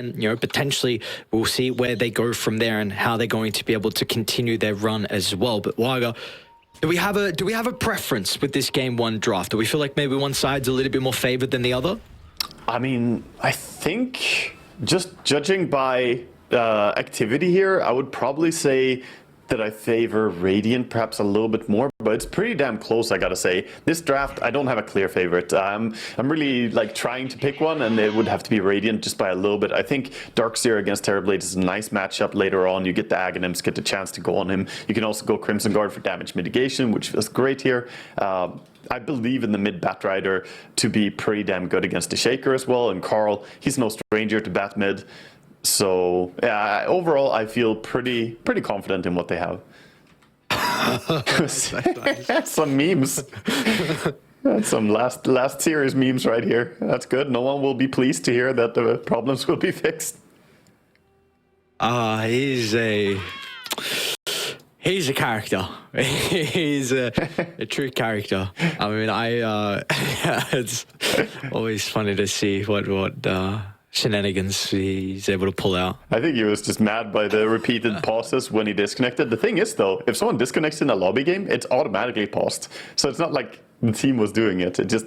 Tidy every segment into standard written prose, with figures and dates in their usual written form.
then, you know, potentially we'll see where they go from there and how they're going to be able to continue their run as well. But Waga, do we have a preference with this game one draft? Do we feel like maybe one side's a little bit more favored than the other? I mean, I think just judging by activity here, I would probably say that I favor Radiant perhaps a little bit more, but it's pretty damn close, I gotta say. This draft, I don't have a clear favorite. I'm really like trying to pick one, and it would have to be Radiant just by a little bit. I think Darkseer against Terrorblade is a nice matchup later on. You get the Aghanims, get the chance to go on him. You can also go Crimson Guard for damage mitigation, which is great here. I believe in the mid Batrider to be pretty damn good against the Shaker as well, and Carl, he's no stranger to bat mid. So yeah, overall, I feel pretty confident in what they have. Some memes. That's some last series memes right here. That's good. No one will be pleased to hear that the problems will be fixed. He's a character. He's a true character. I mean, it's always funny to see what shenanigans he's able to pull out. I think he was just mad by the repeated pauses when he disconnected. The thing is, though, if someone disconnects in a lobby game, it's automatically paused. So it's not like the team was doing it. It just,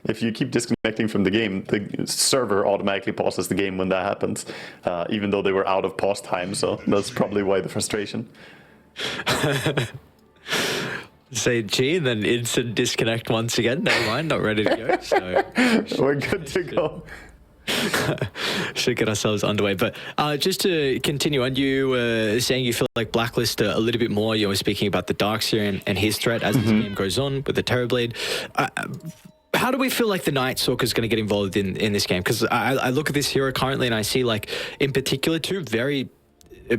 if you keep disconnecting from the game, the server automatically pauses the game when that happens, even though they were out of pause time. So that's probably why the frustration. Say G and then instant disconnect once again. Never mind, not ready to go. So we're good to go. Should get ourselves underway. But just to continue on, you were saying you feel like Blacklist a little bit more. You were speaking about the Darkseer and his threat as this game goes on with the Terrorblade. How do we feel like the Night Stalker is going to get involved in this game? Because I look at this hero currently and I see, like, in particular, two very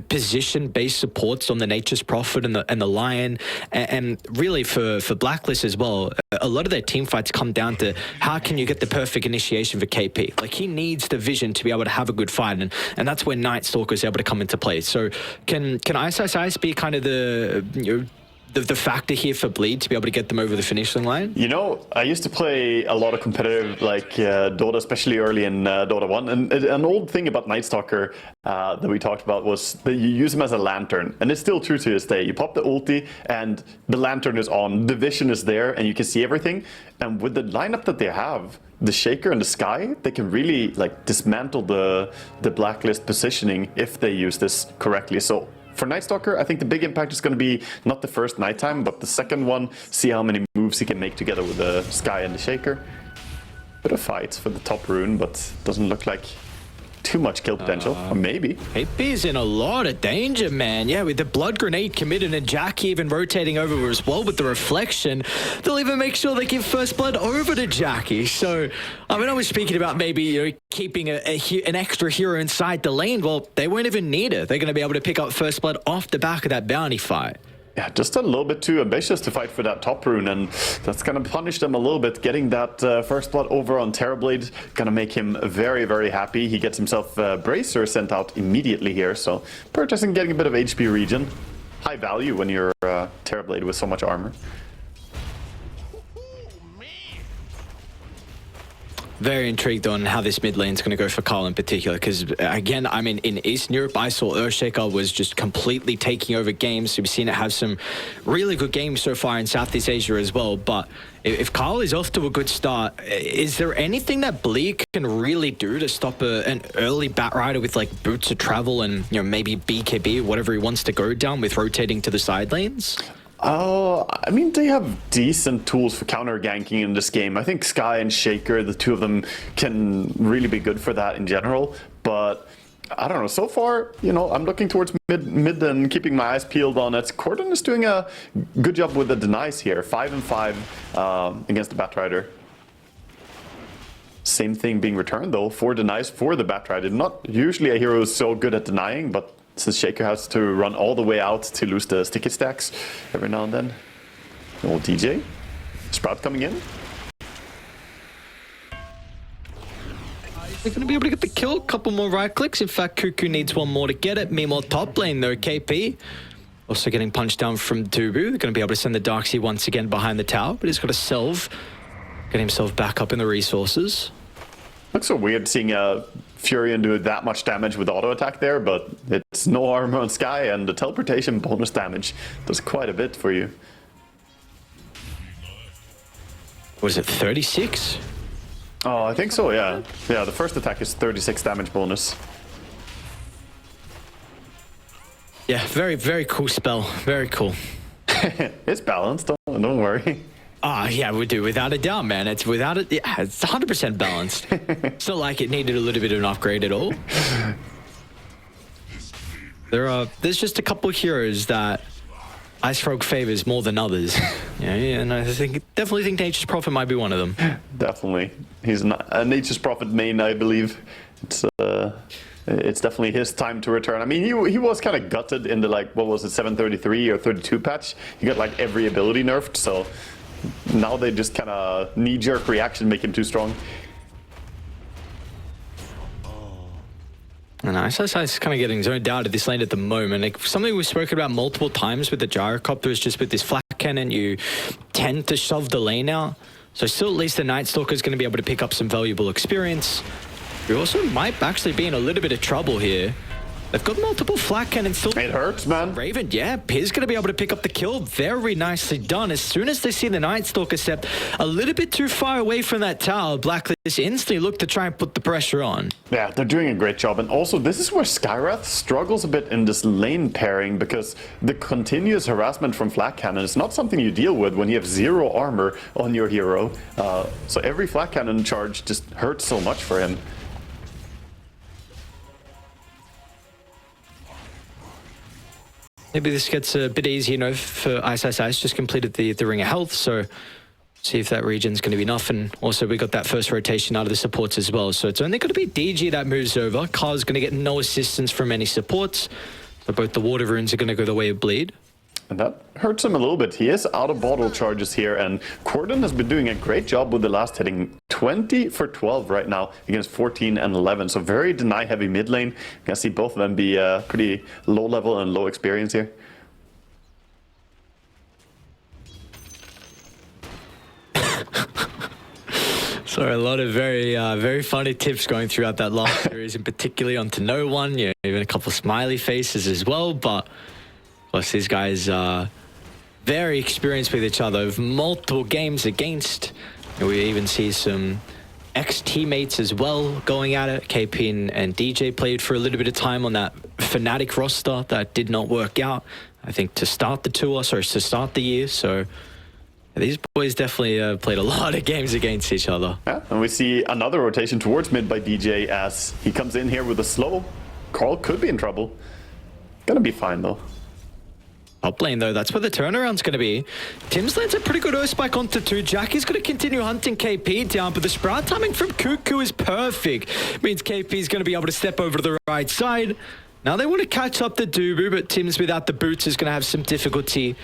position-based supports on the Nature's Prophet and the Lion, and really for Blacklist as well, a lot of their team fights come down to how can you get the perfect initiation for KP. Like, he needs the vision to be able to have a good fight, and that's where Night Stalker is able to come into play. So can Ice be kind of the factor here for Bleed to be able to get them over the finishing line? You know, I used to play a lot of competitive, like Dota, especially early in Dota 1. And an old thing about Night Stalker that we talked about was that you use him as a lantern. And it's still true to this day. You pop the ulti and the lantern is on, the vision is there, and you can see everything. And with the lineup that they have, the Shaker and the Sky, they can really like dismantle the Blacklist positioning if they use this correctly. So for Night Stalker, I think the big impact is going to be not the first nighttime, but the second one. See how many moves he can make together with the Sky and the Shaker. Bit of fights for the top rune, but doesn't look like too much kill potential, or maybe. KP's in a lot of danger, man. Yeah, with the Blood Grenade committed and Jackie even rotating over as well with the reflection, they'll even make sure they give First Blood over to Jackie. So, I mean, I was speaking about maybe, you know, keeping an extra hero inside the lane. Well, they won't even need it. They're going to be able to pick up First Blood off the back of that bounty fight. Yeah, just a little bit too ambitious to fight for that top rune, and that's going to punish them a little bit. Getting that First Blood over on Terrorblade going to make him very, very happy. He gets himself Bracer sent out immediately here, so purchasing, getting a bit of HP regen. High value when you're Terrorblade with so much armor. Very intrigued on how this mid lane is going to go for Carl in particular, because again, I mean, in Eastern Europe, I saw Earthshaker was just completely taking over games. We've seen it have some really good games so far in Southeast Asia as well. But if Carl is off to a good start, is there anything that Bleak can really do to stop an early Batrider with like Boots of Travel and, you know, maybe BKB, whatever he wants to go down with rotating to the side lanes? I mean, they have decent tools for counter ganking in this game. I think Sky and Shaker, the two of them, can really be good for that in general. But I don't know. So far, you know, I'm looking towards mid and keeping my eyes peeled on it. Corden is doing a good job with the denies here. 5 and 5 against the Batrider. Same thing being returned though. 4 denies for the Batrider. Not usually a hero is so good at denying, but since Shaker has to run all the way out to lose the sticky stacks every now and then. Old DJ. Sprout coming in. They're going to be able to get the kill. A couple more right clicks. In fact, Cuckoo needs one more to get it. Meanwhile, top lane though, KP also getting punched down from Dubu. They're going to be able to send the Darkseer once again behind the tower, but he's got to get himself back up in the resources. Looks so weird seeing a Furion do that much damage with auto attack there, but it's no armor on Sky, and the teleportation bonus damage does quite a bit for you. Was it 36? Oh, I think so, yeah. Yeah, the first attack is 36 damage bonus. Yeah, very, very cool spell. Very cool. It's balanced, don't worry. Yeah, we do, without a doubt, man. It's without it. Yeah, it's 100% balanced. It's not like it needed a little bit of an upgrade at all. There's just a couple of heroes that Ice Frog favors more than others. Yeah, and I definitely think Nature's Prophet might be one of them. Definitely, he's not a Nature's Prophet main, I believe. It's definitely his time to return. I mean, he was kind of gutted in the, like, what was it, 733 or 32 patch. He got like every ability nerfed, so now they just kind of knee-jerk reaction make him too strong. And SSI is kind of getting zoned out of this lane at the moment. Like, something we've spoken about multiple times with the Gyrocopter is just with this flak cannon, you tend to shove the lane out. So still at least the Night Stalker is going to be able to pick up some valuable experience. You also might actually be in a little bit of trouble here. They've got multiple flak cannons still. It hurts, man. Raven, yeah, Piz going to be able to pick up the kill. Very nicely done. As soon as they see the Night Stalker step a little bit too far away from that tower, Blacklist instantly look to try and put the pressure on. Yeah, they're doing a great job. And also, this is where Skywrath struggles a bit in this lane pairing, because the continuous harassment from flak cannon is not something you deal with when you have 0 armor on your hero. So every flak cannon charge just hurts so much for him. Maybe this gets a bit easier, you know, for Ice. Just completed the Ring of Health, so see if that region's going to be enough. And also we got that first rotation out of the supports as well. So it's only going to be DG that moves over. Carl's going to get no assistance from any supports. So both the water runes are going to go the way of Bleed. And that hurts him a little bit. He is out of bottle charges here, and Corden has been doing a great job with the last hitting. 20 for 12 right now against 14 and 11. So very deny-heavy mid lane. You can see both of them be pretty low level and low experience here. So a lot of very funny tips going throughout that last series, and particularly onto no one. Yeah, even a couple of smiley faces as well, but plus, these guys are very experienced with each other, of multiple games against. And we even see some ex-teammates as well going at it. KP and DJ played for a little bit of time on that Fnatic roster that did not work out, I think, to start the tour, sorry, to start the year. So these boys definitely played a lot of games against each other. Yeah, and we see another rotation towards mid by DJ as he comes in here with a slow. Carl could be in trouble. Gonna be fine, though. Top lane, though, that's where the turnaround's going to be. Tim's lands a pretty good Earth Spike onto 2. Jackie's going to continue hunting KP down, but the sprout timing from Cuckoo is perfect. Means KP's going to be able to step over to the right side. Now they want to catch up the Dubu, but Tim's without the boots is going to have some difficulty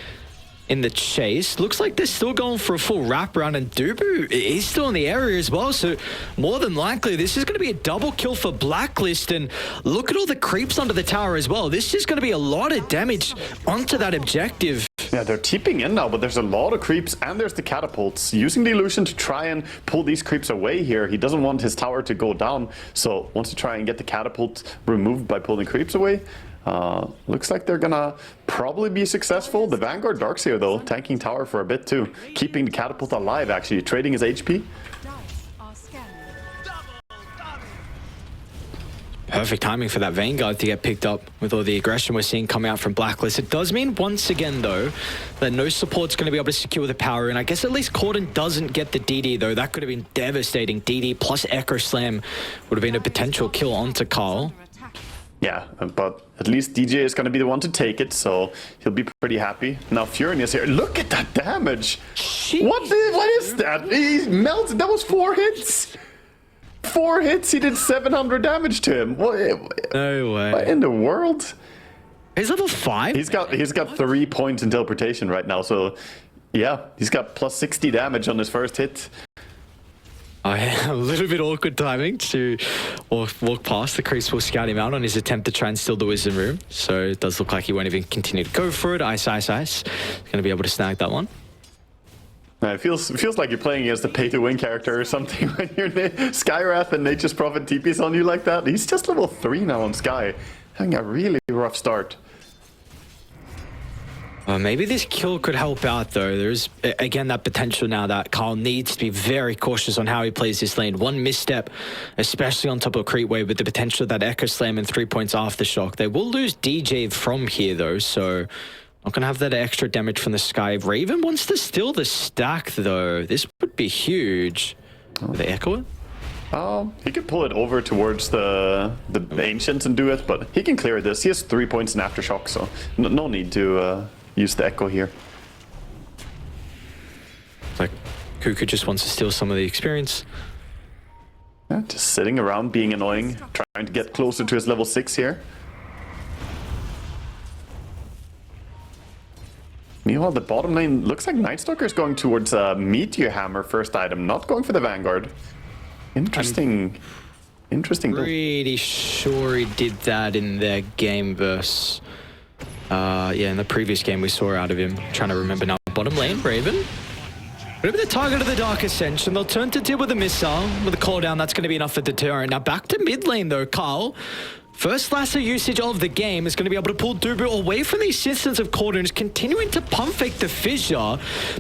in the chase. Looks like they're still going for a full wraparound, and Dubu is still in the area as well, so more than likely this is going to be a double kill for Blacklist. And look at all the creeps under the tower as well. This is going to be a lot of damage onto that objective. Yeah, they're teeping in now, but there's a lot of creeps, and there's the catapults. Using the illusion to try and pull these creeps away here. He doesn't want his tower to go down, so wants to try and get the catapult removed by pulling creeps away. Looks like they're gonna probably be successful. The Vanguard Darkseer, though, tanking tower for a bit too. Keeping the catapult alive, actually. Trading his HP. Perfect timing for that Vanguard to get picked up with all the aggression we're seeing coming out from Blacklist. It does mean, once again, though, that no support's going to be able to secure the power. And I guess at least Corden doesn't get the DD, though. That could have been devastating. DD plus Echo Slam would have been a potential kill onto Carl. Yeah, but at least DJ is going to be the one to take it, so he'll be pretty happy. Now Furion is here. Look at that damage! What is that? He melted. That was 4 hits! 4 hits, he did 700 damage to him. What? No way. What in the world? He's level 5? He's got 3 points in teleportation right now, so yeah, he's got plus 60 damage on his first hit. A little bit awkward timing to walk past. The creeps will scout him out on his attempt to try and steal the Wisdom Room. So it does look like he won't even continue to go for it. Ice. Going to be able to snag that one. It feels like you're playing against a pay-to-win character or something when you're Skywrath and Nature's Prophet TPs on you like that. He's just level 3 now on Sky, having a really rough start. Maybe this kill could help out, though. There's, again, that potential now that Carl needs to be very cautious on how he plays this lane. One misstep, especially on top of Creep Wave, with the potential that Echo Slam and 3 points Aftershock. They will lose DJ from here, though, so not going to have that extra damage from the Sky. Raven wants to steal the stack, though. This would be huge. Will they echo it? He could pull it over towards the Ancients and do it, but he can clear this. He has 3 points in Aftershock, so no need to use the Echo here. Like, Cuckoo just wants to steal some of the experience. Yeah, just sitting around being annoying, trying to get closer to his level 6 here. Meanwhile, the bottom lane looks like Nightstalker is going towards Meteor Hammer first item, not going for the Vanguard. Interesting build. Pretty sure he did that in their game versus... yeah, in the previous game we saw out of him. Trying to remember now. Bottom lane, Raven. Gonna be the target of the Dark Ascension. They'll turn to deal with a missile. With a cooldown, that's gonna be enough for deterrent. Now back to mid lane though, Carl. First lasso usage of the game is going to be able to pull Dubu away from the assistance of Cordons, continuing to pump fake the fissure.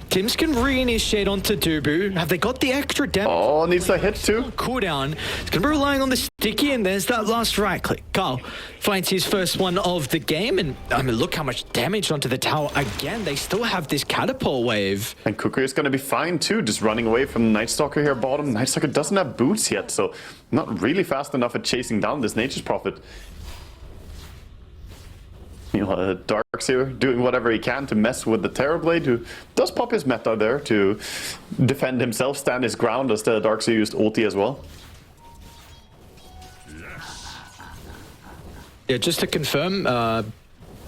Tims can reinitiate onto Dubu. Have they got the extra damage? Oh, needs a hit too. Cooldown. It's going to be relying on the sticky, and there's that last right click. Carl finds his first one of the game, and I mean, look how much damage onto the tower. Again, they still have this catapult wave. And Cuckoo is going to be fine too, just running away from Nightstalker here bottom. Nightstalker doesn't have boots yet, so not really fast enough at chasing down this Nature's Prophet. Meanwhile, Darkseer doing whatever he can to mess with the Terrorblade, who does pop his meta there to defend himself, stand his ground, as the Darkseer used ulti as well. Yeah, just to confirm,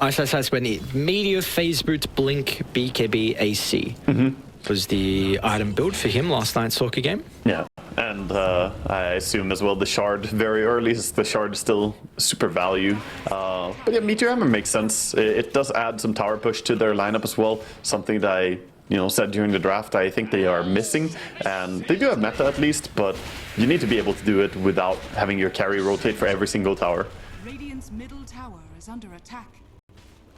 ISS when Meteor, Phase Boot, Blink, BKB, AC was the item build for him last night's soccer game. Yeah, and I assume as well the Shard very early, as the Shard is still super value. But yeah, Meteor Hammer makes sense. It does add some tower push to their lineup as well, something that I said during the draft I think they are missing. And they do have meta at least, but you need to be able to do it without having your carry rotate for every single tower. Radiant's middle tower is under attack.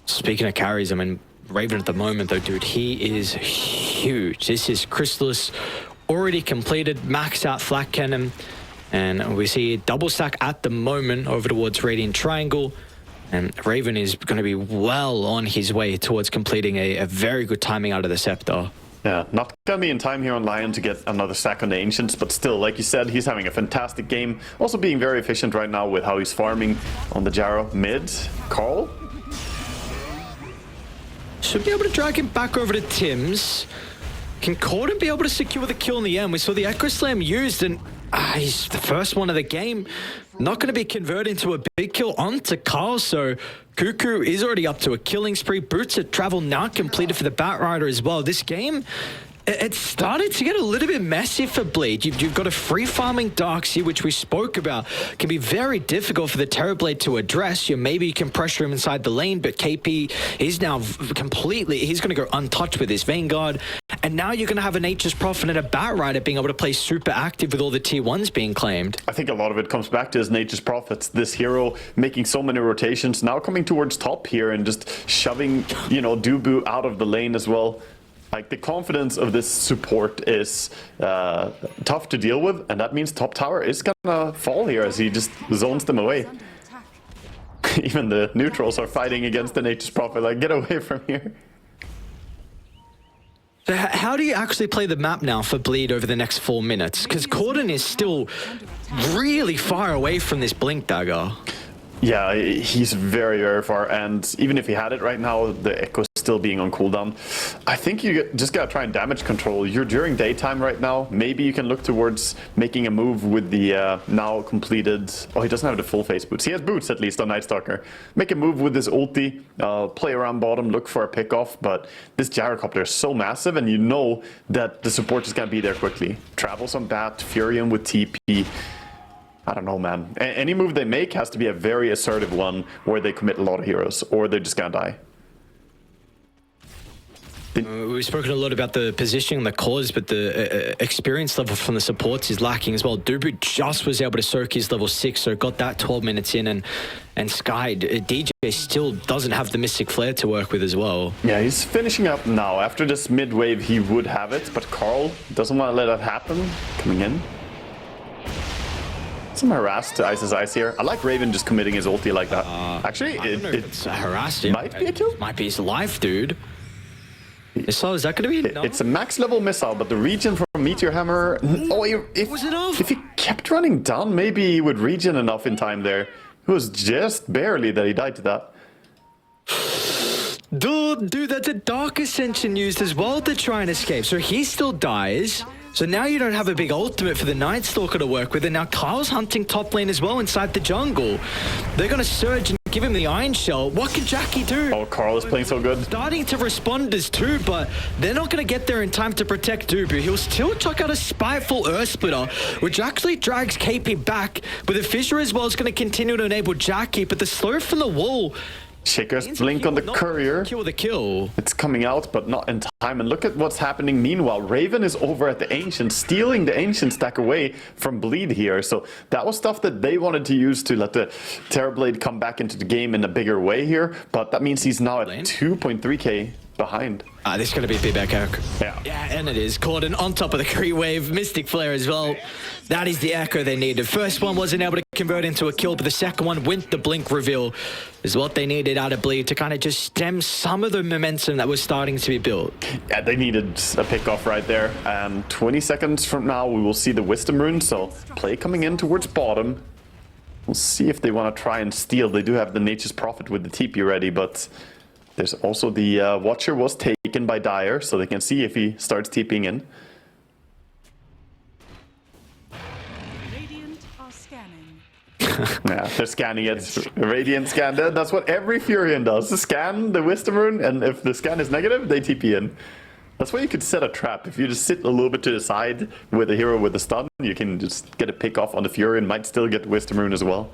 Speaking of carries, I mean, Raven at the moment, though, dude, he is huge. This is Chrysalis already completed, maxed out Flak Cannon, and we see double stack at the moment over towards Radiant Triangle, and Raven is going to be well on his way towards completing a very good timing out of the Scepter. Yeah, not gonna be in time here on Lion to get another sack on the Ancients, but still, like you said, he's having a fantastic game. Also being very efficient right now with how he's farming on the Jarrow. Mid, Carl? Should be able to drag him back over to Tims. Can Corden be able to secure the kill in the end? We saw the Echo Slam used, and he's the first one of the game. Not going to be converted into a big kill onto Carl, so Cuckoo is already up to a killing spree. Boots of Travel now completed for the Batrider as well. This game, it started to get a little bit messy for Bleed. You've got a free farming Darkseer, which we spoke about, can be very difficult for the Terrorblade to address. Maybe you can pressure him inside the lane, but KP is now completely, he's going to go untouched with his Vanguard. And now you're going to have a Nature's Prophet and a Batrider being able to play super active with all the T1s being claimed. I think a lot of it comes back to his Nature's Prophets. This hero making so many rotations, now coming towards top here and just shoving, Dubu out of the lane as well. Like, the confidence of this support is tough to deal with, and that means top tower is gonna fall here as he just zones them away. Even the neutrals are fighting against the Nature's Prophet, like, get away from here. So how do you actually play the map now for Bleed over the next 4 minutes? Because Corden is still really far away from this Blink Dagger. Yeah, he's very, very far, and even if he had it right now, the Echo's still being on cooldown. I think you just gotta try and damage control. You're during daytime right now. Maybe you can look towards making a move with the now completed... Oh, he doesn't have the full face boots. He has boots, at least, on Nightstalker. Make a move with this ulti, play around bottom, look for a pickoff, but this Gyrocopter is so massive, and you know that the support is gonna be there quickly. Travel some Bat, Fury him with TP. I don't know, man. Any move they make has to be a very assertive one where they commit a lot of heroes, or they're just gonna die. We've spoken a lot about the positioning, the cause, but the experience level from the supports is lacking as well. Dubu just was able to soak his level 6, so got that 12 minutes in, and Sky, DJ still doesn't have the Mystic Flare to work with as well. Yeah, he's finishing up now. After this mid-wave, he would have it, but Carl doesn't want to let that happen. Coming in. Some harass to Ice's Ice here. I like Raven just committing his ulti like that. Actually, it's harassed him. Might be a kill. Might be his life, dude. So is that going to be? No? It's a max level missile, but the regen from Meteor Hammer. Oh, was it off? If he kept running down, maybe he would regen enough in time there. It was just barely that he died to that. Dude, that's a Dark Ascension used as well to try and escape. So he still dies. So now you don't have a big ultimate for the Night Stalker to work with, and now Kyle's hunting top lane as well inside the jungle. They're going to surge and give him the Iron Shell. What can Jackie do? Oh, Carl is playing so good. Starting to responders too, but they're not going to get there in time to protect Dubu. He'll still chuck out a Spiteful Earth Splitter, which actually drags KP back, but the Fissure as well is going to continue to enable Jackie, but the slow from the wall... Shaker's blink on the courier. Kill the kill. It's coming out, but not in time. And look at what's happening meanwhile. Raven is over at the Ancient, stealing the Ancient stack away from Bleed here. So that was stuff that they wanted to use to let the Terrorblade come back into the game in a bigger way here. But that means he's now at 2.3k behind. This is going to be a feedback Echo. Yeah, and it is. Corden on top of the Kree Wave, Mystic Flare as well. That is the Echo they needed. First one wasn't able to convert into a kill, but the second one, with the blink reveal, is what they needed out of Bleed to kind of just stem some of the momentum that was starting to be built. Yeah, they needed a pick-off right there. 20 seconds from now, we will see the Wisdom Rune, so play coming in towards bottom. We'll see if they want to try and steal. They do have the Nature's Prophet with the TP ready, but there's also the Watcher was taken by Dire, so they can see if he starts TPing in. Radiant are scanning. Yeah, they're scanning it. Radiant scan. That's what every Furion does. Scan the Wisdom Rune, and if the scan is negative, they TP in. That's why you could set a trap. If you just sit a little bit to the side with a hero with a stun, you can just get a pick off on the Furion. Might still get Wisdom Rune as well.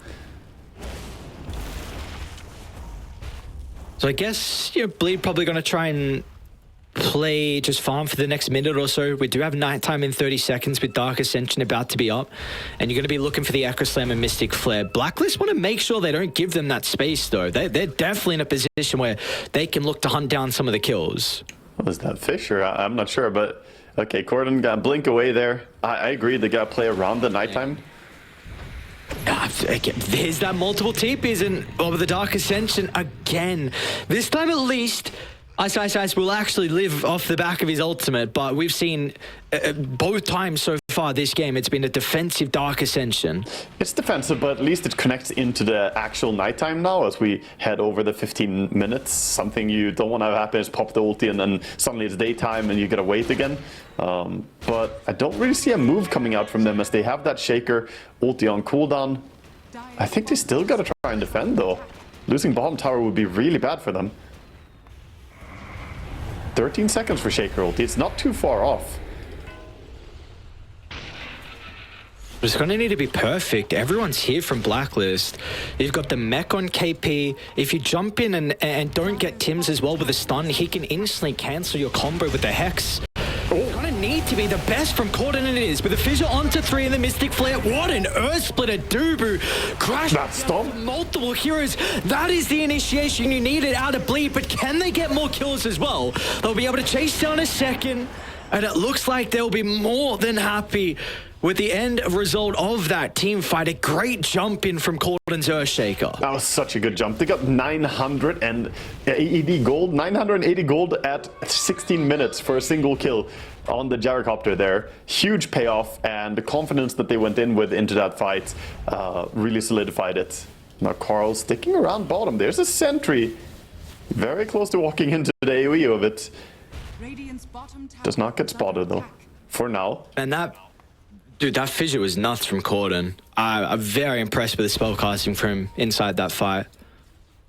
So I guess Bleed probably going to try and play just farm for the next minute or so. We do have nighttime in 30 seconds with Dark Ascension about to be up, and you're going to be looking for the Echo Slam and Mystic Flare. Blacklist want to make sure they don't give them that space though. They're definitely in a position where they can look to hunt down some of the kills. What was that Fissure? I'm not sure, but okay, Corden got blink away there. I agree, they got to play around the nighttime. There's that multiple TPs and over the Dark Ascension again. This time at least, Ice will actually live off the back of his ultimate, but we've seen both times so far this game, it's been a defensive Dark Ascension. It's defensive, but at least it connects into the actual nighttime now as we head over the 15 minutes. Something you don't want to have happen is pop the ulti and then suddenly it's daytime and you gotta wait again. But I don't really see a move coming out from them as they have that Shaker ulti on cooldown. I think they still gotta try and defend though. Losing bottom tower would be really bad for them. 13 seconds for Shaker ulti. It's not too far off. It's going to need to be perfect. Everyone's here from Blacklist. You've got the mech on KP. If you jump in and don't get Tim's as well with a stun, he can instantly cancel your combo with the Hex. It's going to need to be the best from Corden, and it is. With the Fissure onto 3 and the Mystic Flare. What an Earth Splitter. Dubu crashed multiple heroes. That is the initiation you needed out of Bleed, but can they get more kills as well? They'll be able to chase down a second, and it looks like they'll be more than happy with the end result of that team fight. A great jump in from Corden's Earthshaker. That was such a good jump. They got 980 gold, 980 gold at 16 minutes for a single kill on the gyrocopter there. Huge payoff, and the confidence that they went in with into that fight really solidified it. Now Carl sticking around bottom. There's a sentry. Very close to walking into the AoE of it. Does not get spotted though, for now. And that... Dude, that Fissure was nuts from Corden. I'm very impressed with the spellcasting from inside that fight.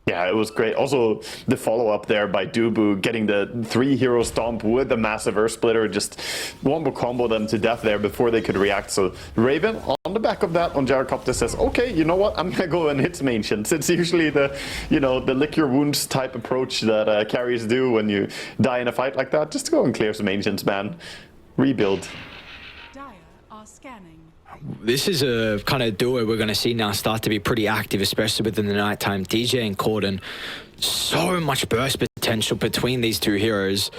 Yeah, it was great. Also, the follow-up there by Dubu, getting the 3-hero stomp with the massive Earth Splitter, just wombo combo them to death there before they could react. So Raven, on the back of that, on Gyrocopter says, okay, you know what, I'm gonna go and hit some Ancients. It's usually the, you know, the lick your wounds type approach that carries do when you die in a fight like that. Just go and clear some Ancients, man. Rebuild. Dire are scanning. This is a kind of duo we're going to see now start to be pretty active, especially within the nighttime. DJ and Corden, so much burst potential between these two heroes.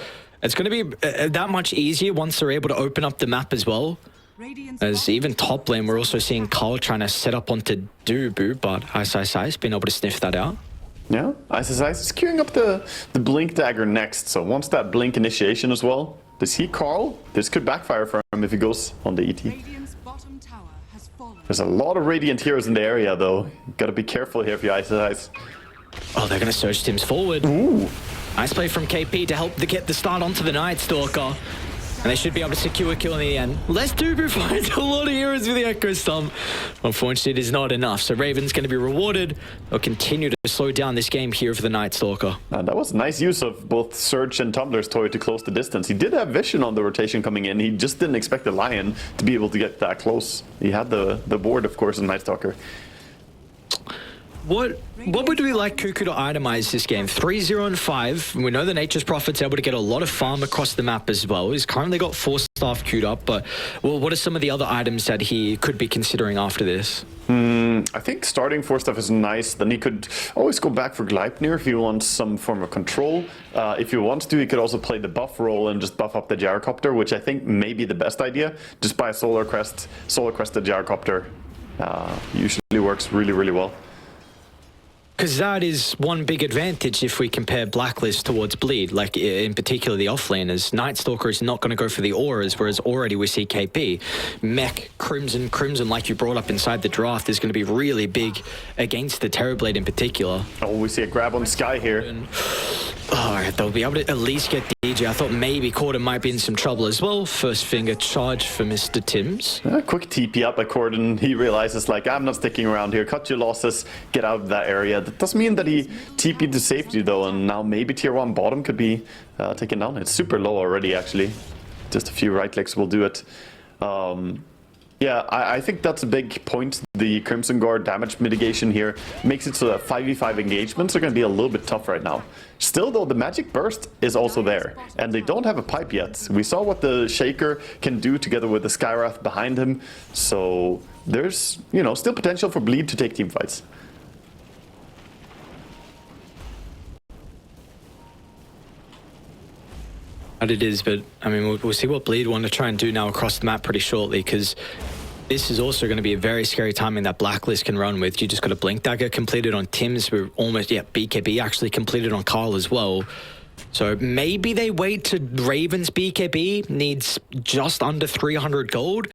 It's going to be that much easier once they're able to open up the map as well. As even top lane, we're also seeing Carl trying to set up onto Dubu, but Ice been able to sniff that out. Yeah, Ice is queuing up the Blink Dagger next, so once that Blink initiation as well, does he Carl? This could backfire for him if he goes on the ET. There's a lot of Radiant heroes in the area, though. Gotta be careful here if you Ice. Oh, they're gonna surge Tim's forward. Ooh. Nice play from KP to help get the start onto the Night Stalker. And they should be able to secure a kill in the end. Let's Dubu finds a lot of heroes with the Echo Stomp. Unfortunately, it is not enough. So Raven's going to be rewarded. They'll continue to slow down this game here for the Night Stalker. That was a nice use of both Surge and Tumblr's Toy to close the distance. He did have vision on the rotation coming in. He just didn't expect the Lion to be able to get that close. He had the board, of course, in Night Stalker. What would we like Cuckoo to itemize this game? 3-0 and 5. We know the Nature's Prophet's able to get a lot of farm across the map as well. He's currently got 4 staff queued up, but well, what are some of the other items that he could be considering after this? I think starting 4 stuff is nice. Then he could always go back for Gleipnir if he wants some form of control. If he wants to, he could also play the buff role and just buff up the Gyrocopter, which I think may be the best idea. Just buy a Solar Crest the Gyrocopter. Usually works really, really well. Because that is one big advantage if we compare Blacklist towards Bleed, like in particular the offlaners. Night Stalker is not going to go for the auras, whereas already we see KP. Mech, Crimson, like you brought up inside the draft, is going to be really big against the Terrorblade in particular. Oh, we see a grab on Sky here. Oh, they'll be able to at least get DJ. I thought maybe Corden might be in some trouble as well. First finger charge for Mr. Timms. Quick TP up by Corden. He realizes, like, I'm not sticking around here. Cut your losses. Get out of that area. That doesn't mean that he TP'd to safety, though. And now maybe tier 1 bottom could be taken down. It's super low already, actually. Just a few right clicks will do it. Yeah, I think that's a big point. The Crimson Guard damage mitigation here makes it so that 5v5 engagements are going to be a little bit tough right now. Still, though, the Magic Burst is also there, and they don't have a pipe yet. We saw what the Shaker can do together with the Skywrath behind him, so there's, you know, still potential for Bleed to take team fights. It is, but I mean, we'll see what Bleed want to try and do now across the map pretty shortly, because this is also going to be a very scary timing that Blacklist can run with. You just got a Blink Dagger completed on Tim's. We're almost, yeah, BKB actually completed on Carl as well. So maybe they wait to Raven's BKB needs just under 300 gold.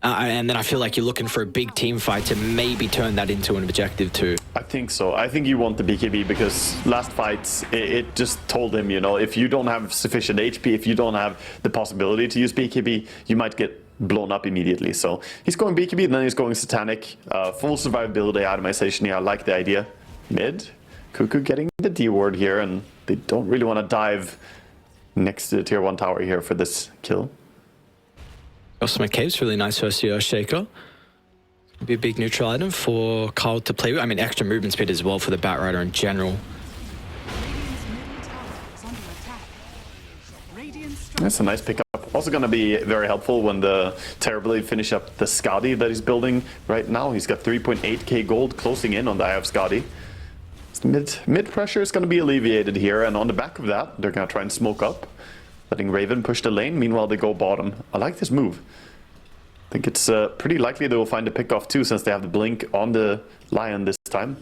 And then I feel like you're looking for a big team fight to maybe turn that into an objective too. I think so. I think you want the BKB because last fights, it just told him, you know, if you don't have sufficient HP, if you don't have the possibility to use BKB, you might get blown up immediately. So he's going BKB and then he's going Satanic. Full survivability itemization here. I like the idea. Mid. Cuckoo getting the D ward here, and they don't really want to dive next to the tier 1 tower here for this kill. Cosmic Cave's really nice first year Shaker. Be a big neutral item for Carl to play with. I mean, extra movement speed as well for the Batrider in general. That's a nice pickup. Also going to be very helpful when the Terrorblade finish up the Skadi that he's building right now. He's got 3.8k gold closing in on the Eye of Skadi. Mid pressure is going to be alleviated here, and on the back of that, they're going to try and smoke up, letting Raven push the lane. Meanwhile, they go bottom. I like this move. I think it's pretty likely they will find a pick off too, since they have the blink on the Lion this time.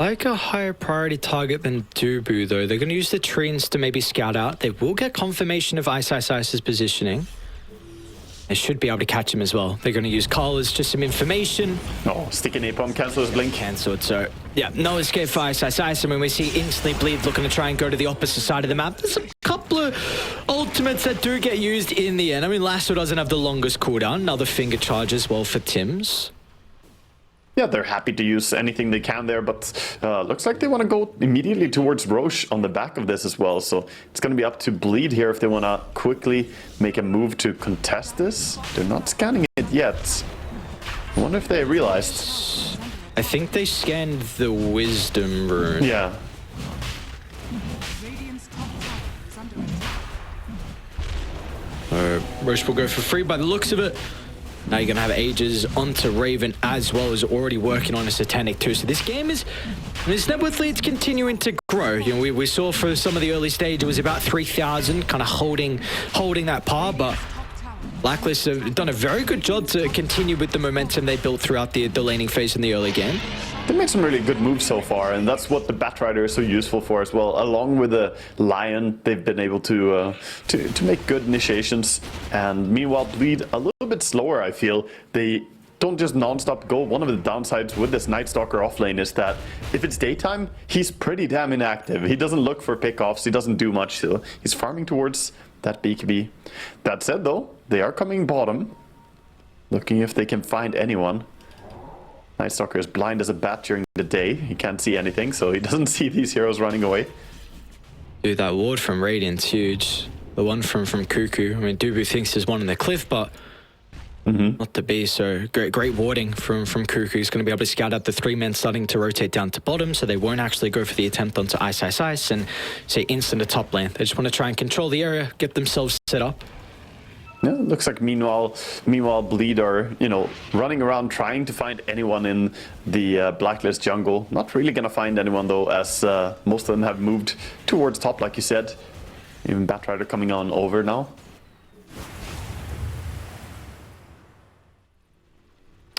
Like a higher priority target than Dubu, though. They're going to use the trees to maybe scout out. They will get confirmation of Ice's positioning. They should be able to catch him as well. They're going to use Carl as just some information. Oh, sticky napalm, cancel his blink. Cancelled, so yeah, no escape for Ice. I mean, we see instantly Bleed looking to try and go to the opposite side of the map. There's a couple of ultimates that do get used in the end. I mean, Lasso doesn't have the longest cooldown. Another finger charge as well for Tim's. yeah, they're happy to use anything they can there, but looks like they want to go immediately towards Roche on the back of this as well. So it's going to be up to Bleed here if they want to quickly make a move to contest this. They're not scanning it yet. I wonder if they realized. I think they scanned the Wisdom rune. Yeah. Radiant's top tower is under attack. Roche will go for free by the looks of it. Now you're going to have Aegis onto Raven as well as already working on a Satanic too. So this game is, this net worth lead's continuing to grow. You know, we saw for some of the early stage it was about 3,000, kind of holding that par, but Blacklist have done a very good job to continue with the momentum they built throughout the laning phase in the early game. They made some really good moves so far, and that's what the Batrider is so useful for as well. Along with the Lion, they've been able to make good initiations. And meanwhile, Bleed a little bit slower, I feel. They don't just non-stop go. One of the downsides with this Night Stalker off lane is that if it's daytime, he's pretty damn inactive. He doesn't look for pickoffs, he doesn't do much, so he's farming towards that BKB. That said though, they are coming bottom, looking if they can find anyone. Night Stalker is blind as a bat during the day. He can't see anything, so he doesn't see these heroes running away. Dude, that ward from Radiant's huge. The one from Cuckoo. I mean, Dubu thinks there's one on the cliff, but not to be. So great warding from Cuckoo. He's going to be able to scout out the 3 men starting to rotate down to bottom, so they won't actually go for the attempt onto Ice, and say instant to top lane. They just want to try and control the area, get themselves set up. Yeah, looks like meanwhile Bleed are, you know, running around trying to find anyone in the Blacklist jungle. Not really gonna find anyone though, as most of them have moved towards top, like you said. Even Batrider coming on over now.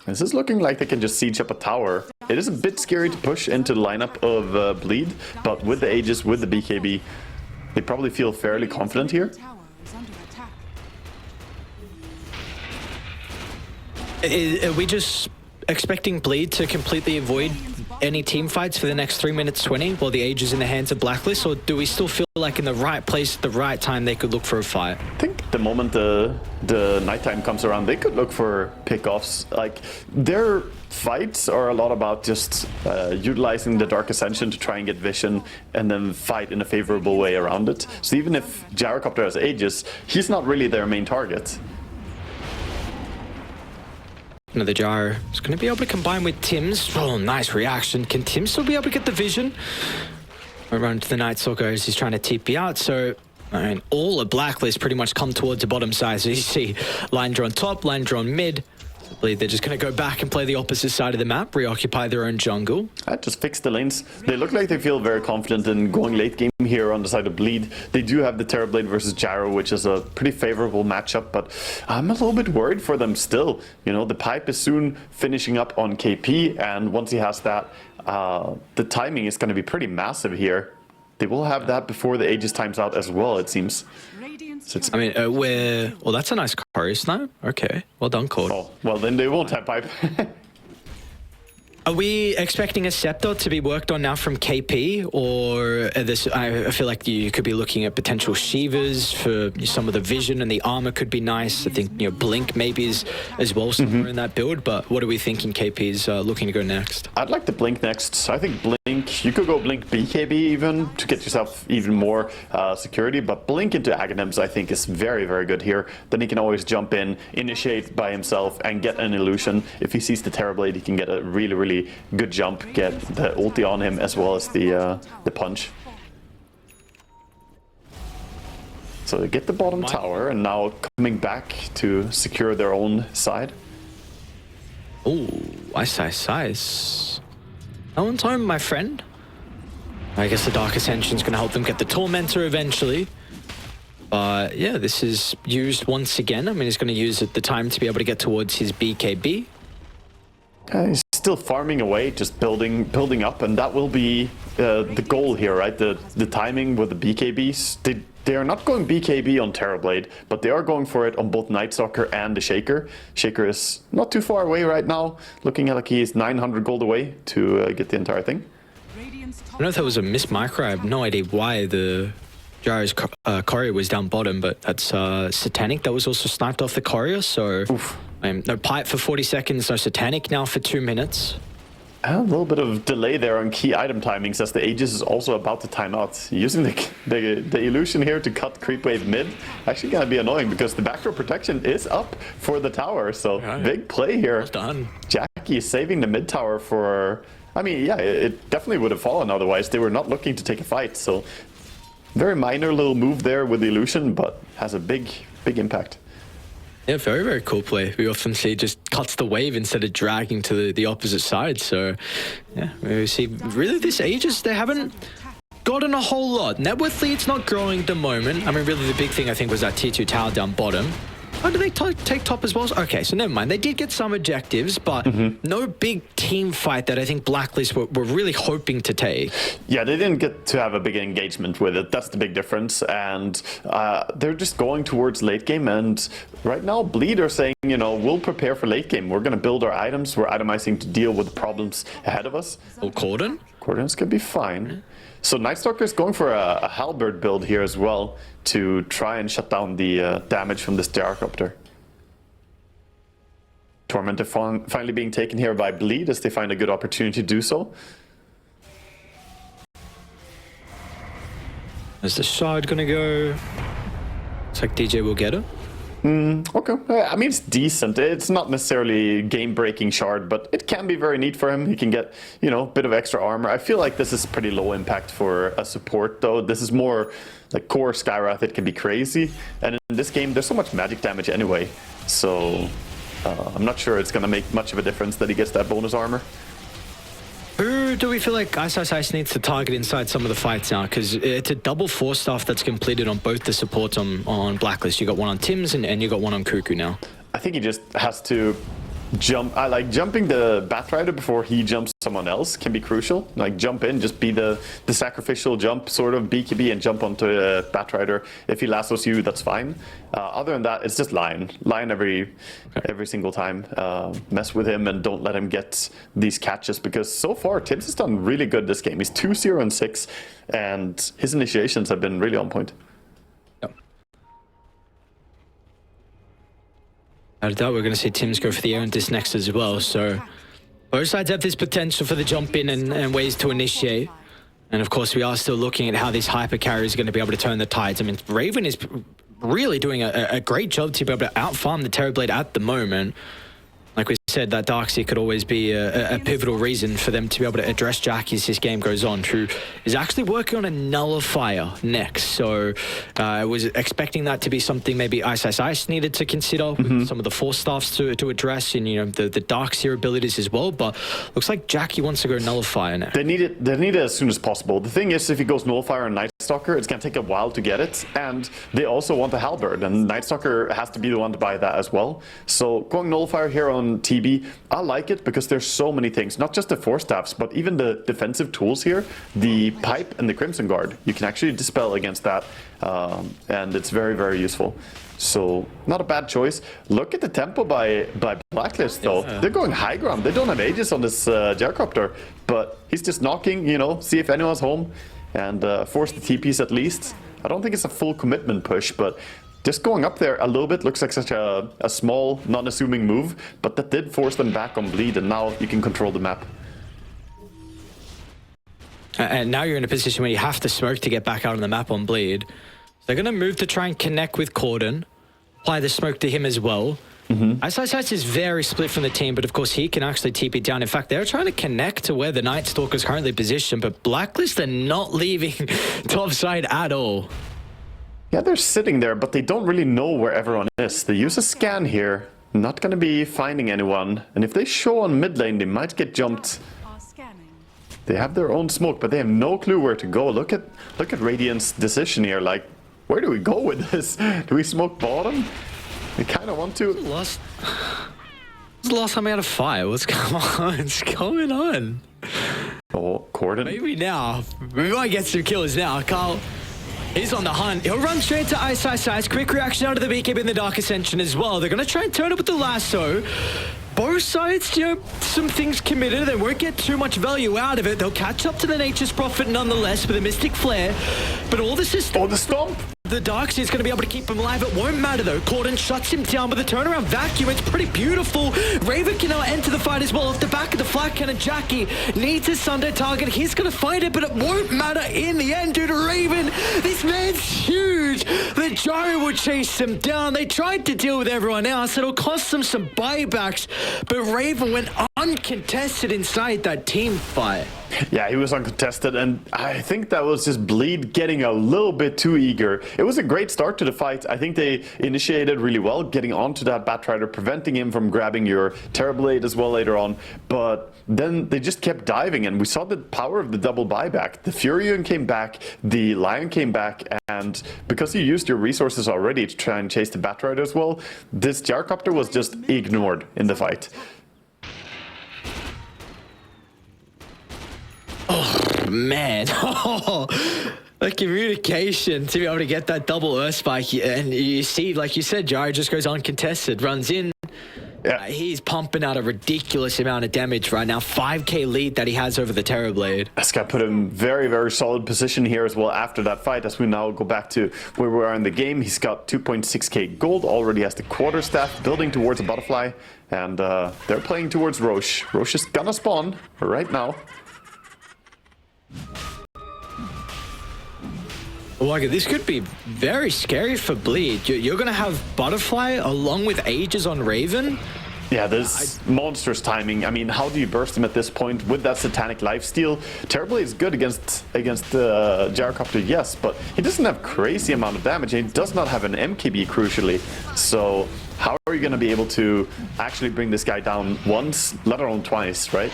This is looking like they can just siege up a tower. It is a bit scary to push into the lineup of Bleed, but with the Aegis, with the BKB, they probably feel fairly confident here. Tower is under attack. Are we just expecting Bleed to completely avoid any team fights for the next 3 minutes 20 while the Age is in the hands of Blacklist, or do we still feel like in the right place at the right time they could look for a fight? I think the moment the nighttime comes around, they could look for pickoffs. Like, their fights are a lot about just utilizing the Dark Ascension to try and get vision and then fight in a favorable way around it. So even if Gyrocopter has Aegis, he's not really their main target. Another Gyro is going to be able to combine with Tim's. Oh, nice reaction. Can Tim still be able to get the vision? Around to the Night Stalker as he's trying to TP out. So, I mean, all of Blacklist pretty much come towards the bottom side. So you see line drawn top, line drawn mid. I believe they're just going to go back and play the opposite side of the map, reoccupy their own jungle. I just fix the lanes. They look like they feel very confident in going late game here on the side of Bleed. They do have the Terrorblade versus Gyro, which is a pretty favorable matchup, but I'm a little bit worried for them still. You know, the pipe is soon finishing up on KP, and once he has that, the timing is going to be pretty massive here. They will have that before the Aegis times out as well, it seems. So I mean, well, that's a nice chorus now. Okay, well done, Cord. Oh, well, then they won't have pipe. Are we expecting a Scepter to be worked on now from KP, or this? I feel like you could be looking at potential Shivas for some of the vision, and the armor could be nice. I think, you know, Blink maybe is as well somewhere in that build, but what are we thinking KP is looking to go next? I'd like to Blink next. I think Blink, you could go Blink BKB even to get yourself even more security, but Blink into Aghanims I think is very, very good here. Then he can always jump in, initiate by himself, and get an illusion. If he sees the Terrorblade, he can get a really, really good jump, get the ulti on him as well as the punch. So they get the bottom tower, and now coming back to secure their own side. Oh, Ice. On time, my friend. I guess the Dark Ascension's going to help them get the Tormentor eventually. But yeah, this is used once again. I mean, he's going to use the time to be able to get towards his BKB. He's still farming away, just building up, and that will be the goal here, right? The timing with the BKBs. They are not going BKB on Terrorblade, but they are going for it on both Night Stalker and the Shaker. Shaker is not too far away right now, looking like he is 900 gold away to get the entire thing. I don't know if that was a miss micro. I have no idea why the Gyro's courier was down bottom, but that's Satanic. That was also sniped off the courier, so no pipe for 40 seconds, no Satanic now for 2 minutes. A little bit of delay there on key item timings as the Aegis is also about to time out. Using the illusion here to cut creep wave mid, actually gonna be annoying because the backdoor protection is up for the tower. So big play here. Well done. Jackie is saving the mid tower for, I mean, yeah, it definitely would have fallen otherwise. They were not looking to take a fight. So very minor little move there with the illusion, but has a big impact. Yeah, very, very cool play. We often see just cuts the wave instead of dragging to the opposite side. So, yeah, we see really this Aegis, they haven't gotten a whole lot. Net worth lead's not growing at the moment. I mean, really the big thing I think was that tier 2 tower down bottom. Oh, did they take top as well? Okay, so never mind. They did get some objectives, but no big team fight that I think Blacklist were really hoping to take. Yeah, they didn't get to have a big engagement with it. That's the big difference. And they're just going towards late game. And right now, Bleed are saying, you know, we'll prepare for late game. We're going to build our items. We're itemizing to deal with the problems ahead of us. Oh, Corden? Corden's going to be fine. So Nightstalker is going for a halberd build here as well to try and shut down the damage from this gyrocopter. Tormentor finally being taken here by Bleed as they find a good opportunity to do so. Is the shard gonna go? Looks like DJ will get it. Okay, I mean, it's decent. It's not necessarily game-breaking shard, but it can be very neat for him. He can get, you know, a bit of extra armor. I feel like this is pretty low impact for a support, though. This is more like core Skywrath. It can be crazy. And in this game, there's so much magic damage anyway. So I'm not sure it's going to make much of a difference that he gets that bonus armor. Who do we feel like Ice needs to target inside some of the fights now? Because it's a double 4-staff that's completed on both the supports on Blacklist. You got one on Tim's and you got one on Cuckoo now. I think he just has to jump. I like jumping the Batrider before he jumps someone else can be crucial. Like jump in, just be the sacrificial jump, sort of BKB and jump onto a Batrider. If he lassos you, that's fine. Other than that, it's just line every single time. Mess with him and don't let him get these catches because so far Tibbs has done really good this game. He's 2-0-6 and his initiations have been really on point. Out of that, we're going to see Tim's go for the air and this next as well. So both sides have this potential for the jump in and ways to initiate. And of course, we are still looking at how this hyper carry is going to be able to turn the tides. I mean, Raven is really doing a great job to be able to outfarm the Terrorblade at the moment. Like we said, that Darkseer could always be a pivotal reason for them to be able to address Jackie as this game goes on, who is actually working on a Nullifier next. So I was expecting that to be something maybe Ice needed to consider with some of the 4-staffs to address and, you know, the Darkseer abilities as well. But looks like Jackie wants to go Nullifier now. They need it as soon as possible. The thing is, if he goes Nullifier and Nightstalker, it's going to take a while to get it. And they also want the Halberd, and Nightstalker has to be the one to buy that as well. So going Nullifier here on TB, I like it because there's so many things, not just the 4-staffs, but even the defensive tools here, the Pipe and the Crimson Guard. You can actually dispel against that, and it's very, very useful. So not a bad choice. Look at the tempo by Blacklist though. They're going high ground. They don't have Aegis on this gyrocopter, but he's just knocking, you know, see if anyone's home and force the TPs at least. I don't think it's a full commitment push, but just going up there a little bit looks like such a small, non-assuming move, but that did force them back on Bleed, and now you can control the map. And now you're in a position where you have to smoke to get back out on the map on Bleed. So they're going to move to try and connect with Corden, apply the smoke to him as well. Ice is very split from the team, but of course he can actually TP down. In fact, they're trying to connect to where the Night Stalker is currently positioned, but Blacklist are not leaving top side at all. Yeah, they're sitting there, but they don't really know where everyone is. They use a scan here, not going to be finding anyone. And if they show on mid lane, they might get jumped. They have their own smoke, but they have no clue where to go. Look at Radiant's decision here. Like, where do we go with this? Do we smoke bottom? We kind of want to. This is the last time we had a fight. What's going on? Oh, Corden. Maybe now. We might get some kills now. Carl. He's on the hunt. He'll run straight to Ice. Quick reaction out of the BKB in the Dark Ascension as well. They're going to try and turn it with the lasso. Both sides, you know, some things committed. They won't get too much value out of it. They'll catch up to the Nature's Prophet nonetheless with a Mystic Flare. But all this is... Oh, the Stomp! The Darkseer's going to be able to keep him alive. It won't matter though. Corden shuts him down with a turnaround vacuum. It's pretty beautiful. Raven can now enter the fight as well. Off the back of the flat cannon, Jackie needs a Sunday target. He's going to find it, but it won't matter in the end, dude. Raven, this man's huge. The Gyro will chase him down. They tried to deal with everyone else. It'll cost them some buybacks, but Raven went uncontested inside that team fight. Yeah, he was uncontested, and I think that was just Bleed getting a little bit too eager. It was a great start to the fight. I think they initiated really well, getting onto that Batrider, preventing him from grabbing your Terrorblade as well later on. But then they just kept diving, and we saw the power of the double buyback. The Furion came back, the Lion came back, and because you used your resources already to try and chase the Batrider as well, this Gyrocopter was just ignored in the fight. Oh, man. The communication to be able to get that double Earth Spike. And you see, like you said, Gyro just goes uncontested, runs in. Yeah. He's pumping out a ridiculous amount of damage right now. 5k lead that he has over the Terrorblade. This guy put him very, very solid position here as well after that fight. As we now go back to where we are in the game, he's got 2.6k gold, already has the quarterstaff, building towards a butterfly, and they're playing towards Roche. Roche is gonna spawn right now. Like, this could be very scary for Bleed. You're going to have Butterfly along with Aegis on Raven. Yeah, this monstrous timing. I mean, how do you burst him at this point with that Satanic Lifesteal? Terrorblade is good against the Gyrocopter, yes, but he doesn't have crazy amount of damage, and he does not have an MKB, crucially. So how are you going to be able to actually bring this guy down once, let alone twice, right?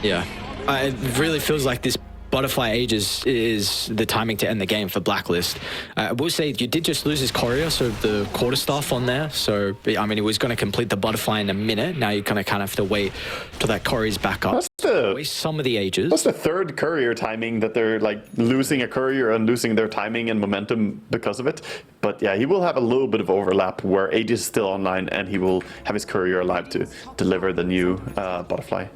Yeah. It really feels like this Butterfly Aegis is the timing to end the game for Blacklist. I will say you did just lose his courier, so the quarterstaff on there. So, I mean, he was going to complete the Butterfly in a minute. Now you're going to kind of have to wait till that courier's back up. Waste some of the Aegis. That's the third courier timing that they're like losing a courier and losing their timing and momentum because of it. But yeah, he will have a little bit of overlap where Aegis is still online and he will have his courier alive to deliver the new Butterfly.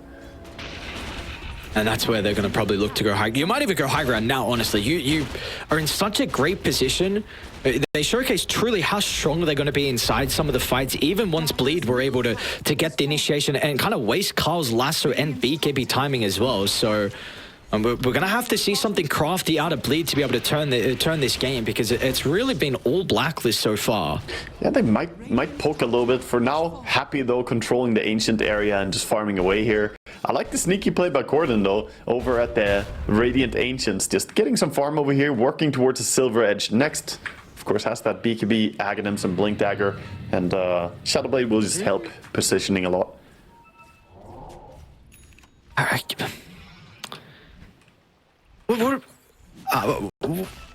And that's where they're going to probably look to go high. You might even go high ground now, honestly. You are in such a great position. They showcase truly how strong they're going to be inside some of the fights. Even once Bleed were able to get the initiation and kind of waste Carl's lasso and BKB timing as well. So we're going to have to see something crafty out of Bleed to be able to turn this game, because it's really been all Blacklist so far. Yeah, they might poke a little bit for now. Happy though, controlling the ancient area and just farming away here. I like the sneaky play by Corden though, over at the Radiant Ancients. Just getting some farm over here, working towards a Silver Edge. Next, of course, has that BKB, Aghanims, and Blink Dagger. And Shadowblade will just help positioning a lot. Alright.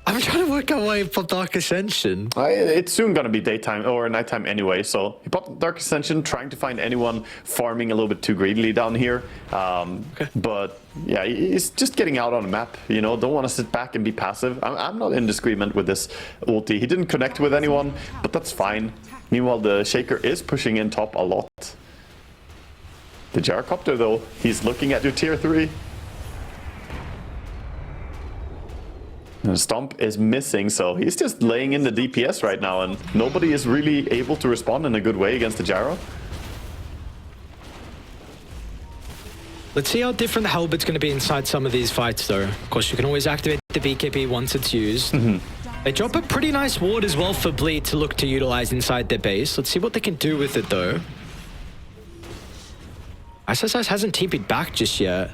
I'm trying to work out why he popped Dark Ascension. It's soon going to be daytime or nighttime anyway, so he popped Dark Ascension, trying to find anyone farming a little bit too greedily down here. Okay. But yeah, he's just getting out on the map, you know, don't want to sit back and be passive. I'm not in disagreement with this ulti. He didn't connect with anyone, but that's fine. Meanwhile, the Shaker is pushing in top a lot. The Gyrocopter, though, he's looking at your tier 3. And Stomp is missing, so he's just laying in the DPS right now, and nobody is really able to respond in a good way against the Gyro. Let's see how different the Halbert's going to be inside some of these fights, though. Of course, you can always activate the BKB once it's used. They drop a pretty nice ward as well for Bleed to look to utilize inside their base. Let's see what they can do with it, though. SSS hasn't TP'd back just yet.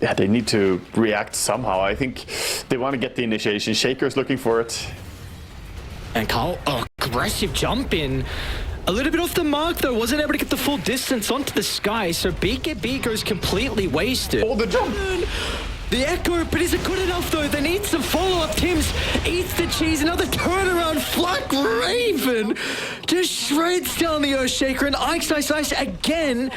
Yeah, they need to react somehow. I think they want to get the initiation. Shaker's looking for it. And Carl, aggressive jump in. A little bit off the mark, though. Wasn't able to get the full distance onto the sky, so BKB goes completely wasted. Oh, the jump! The echo, but is it good enough, though? They need some follow-up. Tim's eats the cheese. Another turnaround. Flak Raven just shreds down the Earthshaker, and Ice again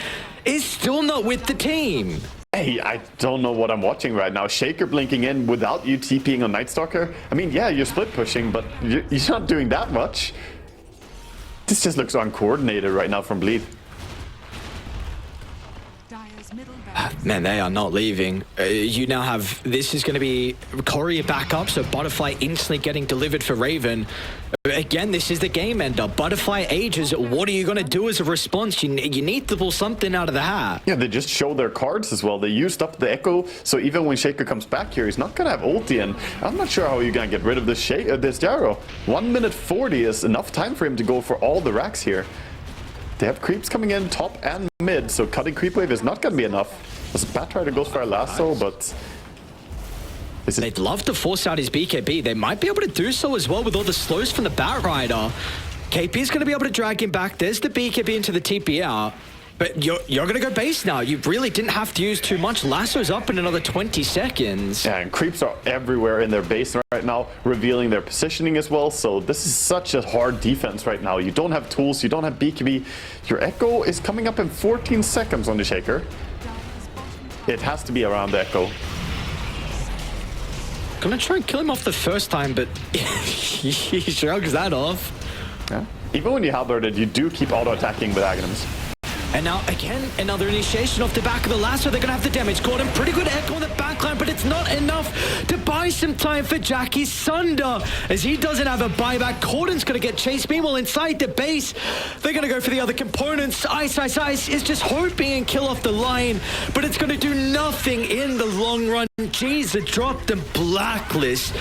is still not with the team. Hey, I don't know what I'm watching right now. Shaker blinking in without you TPing on Nightstalker. I mean, yeah, you're split pushing, but you're not doing that much. This just looks uncoordinated right now from Bleed. Dire's middle barracks Man, they are not leaving. You now have, this is going to be Courier back up, so Butterfly instantly getting delivered for Raven. Again, this is the game ender. Butterfly ages. What are you going to do as a response? You need to pull something out of the hat. Yeah, they just show their cards as well. They used up the Echo, so even when Shaker comes back here, he's not going to have ulti, and I'm not sure how you're going to get rid of this Jaro. 1 minute 40 is enough time for him to go for all the racks here. They have creeps coming in top and mid, so cutting creep wave is not going to be enough. As Batrider goes for a lasso, but... They'd love to force out his BKB. They might be able to do so as well with all the slows from the Batrider. KP's going to be able to drag him back. There's the BKB into the TPR. But you're going to go base now. You really didn't have to use too much. Lasso's up in another 20 seconds. Yeah, and creeps are everywhere in their base right now, revealing their positioning as well. So this is such a hard defense right now. You don't have tools, you don't have BKB. Your Echo is coming up in 14 seconds on the Shaker. It has to be around the Echo. Gonna try and kill him off the first time, but he shrugs that off. Yeah. Even when you halberd it, you do keep auto-attacking with Aghanims. And now, again, another initiation off the back of the lasso. They're going to have the damage. Gordon, pretty good echo on the backline, but it's not enough to buy some time for Jackie Sunder, as he doesn't have a buyback. Gordon's going to get chased. Meanwhile, inside the base, they're going to go for the other components. Ice is just hoping and kill off the line, but it's going to do nothing in the long run. Jeez, the drop them Blacklist.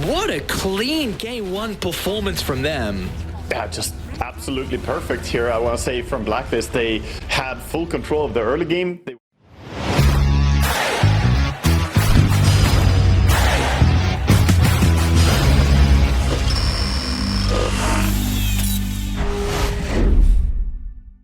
What a clean game one performance from them. Yeah, just absolutely perfect here. I want to say from Blacklist, they had full control of the early game.